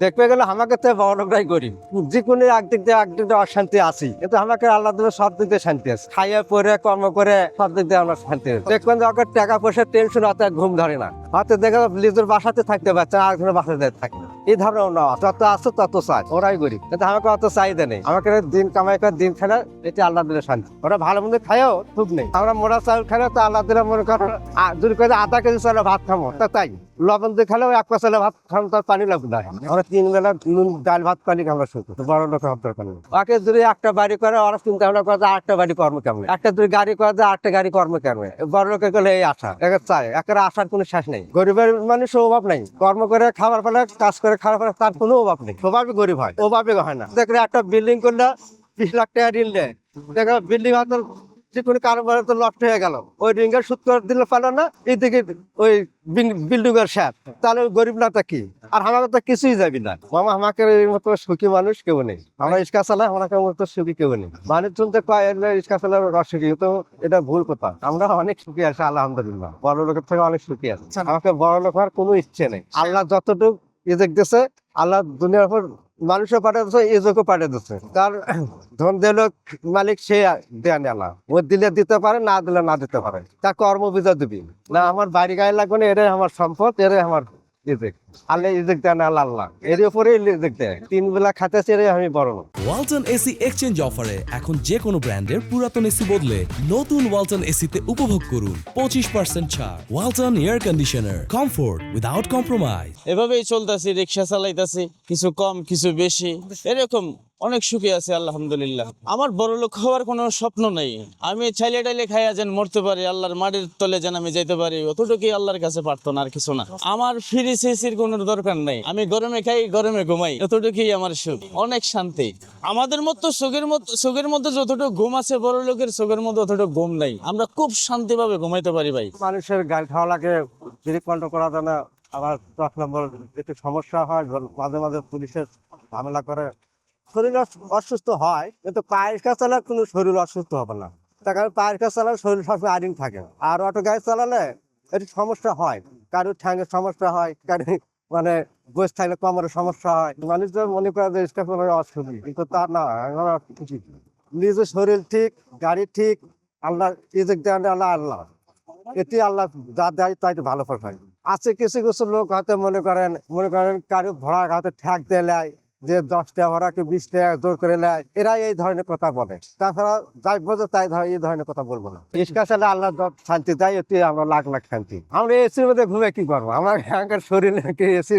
দেখবে গেলে আমাকে তো বড় লোকরাই গরিব, যে কোনো একদিক দিয়ে অশান্তি আছি, কিন্তু আমাকে আল্লাহ দিলে সব দিক দিয়ে শান্তি আছে। খাইয়ে পরে কর্ম করে সব দিক দিয়ে আমরা শান্তি আছে। দেখবেন যে ওকে টাকা পয়সা টেনশন অত ঘুম ধরে না, হয়তো দেখে নিজের বাসাতে থাকতে পারছে না, আরেকজনের বাসাতে থাকে না। এই ধরনের না, যত আছে তত চাই, ওরাই গরিব, কিন্তু আমাকে অত চাহিদা নেই। আমাকে দিন কামাই করে দিন খেলে, এটি আল্লাহ দিলে শান্তি। ওরা ভালো মন্দ খায়ও ঠিক নেই, আমরা মোড়া চাল খেলে তো আল্লাহ দিলে মনে করো যদি করে আধা কেজি চালে ভাত খাবো তা তাই, লবণ দিয়ে খেলেও এক পাশালে ভাত খাবো, তার পানি লাগবে না। আমরা 3 বেলা নুন ডাল ভাত পানি আমরা শুধু বড় লোক হওয়ার দরকার নেই। ওকে যদি একটা বাড়ি করে ওরা চিন্তা ভাবনা করে আরেকটা বাড়ি কর্ম কেমন, একটা যদি গাড়ি করে আরেকটা গাড়ি কর্ম কেমন। বড় লোকের গেলে এই আশা একে চায়, একের আশার কোনো শেষ নেই। গরিবের মানুষের অভাব নেই, কর্ম করে খাবার ফেলে কাজ করে খাওয়ার ফলে তার কোনো অভাব নেই। স্বভাবে গরিব হয়, অভাবে হয় না। দেখলে একটা বিল্ডিং করলে 20 লাখ টাকা ঋণ দেয়, দেখো বিল্ডিং হয়তো যে কোনো কারোবার তো নষ্ট হয়ে গেল, ওই রিঙ্গের সুদ করে দিলে পারো না, এইদিকে ওই বিল্ডিং এর সাথ, তাহলে গরিব না তা কি? আর আমাকে তো কিছুই যাবি না মামা, আমাকে এই মতো সুখী মানুষ কেউ নেই। আমরা রিক্সা চালাই, আমাকে মতো সুখী কেউ নেই। মানুষজন তো কয় রিক্সা চালার অসুখী, তো এটা ভুল কথা। আমরা অনেক সুখী আছি আলহামদুলিল্লাহ, বড় লোকের থেকে অনেক সুখী আছে। আমাকে বড় লোক হওয়ার কোনো ইচ্ছে নেই। আল্লাহ যতটুকু ইজেক দিচ্ছে, আল্লাহ দুনিয়ার উপর মানুষও পাঠিয়ে দিচ্ছে, ইজোকে পাঠিয়ে দিচ্ছে। তার ধন দিল মালিক, সে দেয়া নেলা, ও দিলে দিতে পারে, না দিলে না দিতে পারে। তার কর্মবিজয় দিবি না, আমার বাড়ি গায়ে লাগবে না, এটাই আমার সম্পদ, এটাই আমার ইজেক। আল্লাহ ইজেক দেয় না, আল্লাহ এর উপরে ইজেক দেয়। 3 বেলা খাতেছে, এটাই আমি বড় লোক। ওয়ালটন এসি এক্সচেঞ্জ অফারে এখন যে কোনো ব্র্যান্ডের পুরাতন এসি বদলে নতুন ওয়ালটন এসিতে উপভোগ করুন 25% ছাড়। Walton air conditioner, comfort without compromise. এভাবেই চলতেছি, রিক্সা চালাইতেছি, কিছু কম কিছু বেশি, এরকম অনেক সুখী আছে আলহামদুলিল্লাহ। আমার বড় লোক হওয়ার কোনো স্বপ্ন নেই। আমি চাইলে টাইলে খাইয়া যেন মরতে পারি, আল্লাহর মাটির তলে যেন আমি যেতে পারি, অতটুকুই আল্লাহর কাছে প্রার্থনা, আর কিছু না। আমার ফ্রি সিসির কোনো দরকার নেই, আমি গরমে খাই গরমে ঘুমাই, এতটুকুই আমার সুখ, অনেক শান্তি। আমাদের মতো সুখের মধ্যে যতটুকু ঘুম আছে, বড় লোকের সুখের মধ্যে অতটুকু ঘুম নেই। আমরা খুব শান্তিভাবে ঘুমাইতে পারি ভাই। মানুষের গাড়ি খাওয়া লাগে, ব্রেক কন্ট্রোল করা যায় না। আবার 10 নম্বর একটু সমস্যা হয়, মাঝে মাঝে পুলিশের ঝামেলা করে, শরীর অসুস্থ হয়, কিন্তু পায়ের কাজ চালালে কোনো শরীর অসুস্থ হবে না। তার কারণ পায়ের কাজ চালালে শরীর সবসময় আইডিং থাকে। আর অটো গাড়ি চালালে একটু সমস্যা হয়, কারোর ঠ্যাঙের সমস্যা হয়, কারো মানে বসে থাকলে কোমরের সমস্যা হয়। মানুষ তো মনে করে যে রিক্সা চালানো অসুবিধা, কিন্তু তার না। নিজের শরীর ঠিক, গাড়ি ঠিক, আল্লাহ ইজেক দেন, আল্লাহ এটি আল্লাহ যা দেয় তাই তো ভালো ফল হয়। আছে কিছু কিছু লোক হয়তো মনে করেন কারো ভরা হাতে ঠ্যাক দেয়, যে 10 টাকা ভরা কি 20 টাকা জোর করে নেয়, এরা এই ধরনের কথা বলে। তাছাড়া যাই বোঝে তাই এই ধরনের কথা বলবো না। রিক্সা চালে আল্লাহ শান্তি দেয়, এটি আমরা লাখ লাখ শান্তি। আমরা এসির মধ্যে ঘুমে কি করবো? আমার এখানকার শরীর এসি,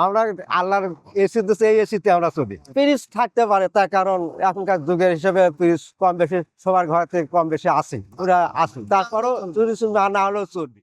আমরা আল্লাহর এসি দিচ্ছে, এই এসিতে আমরা চলি। ফ্রিজ থাকতে পারে, তার কারণ এখনকার যুগের হিসেবে ফ্রিজ কম বেশি সবার ঘর থেকে কম বেশি আছে, ওরা আছে। তারপরও যদি না হলেও চলবি।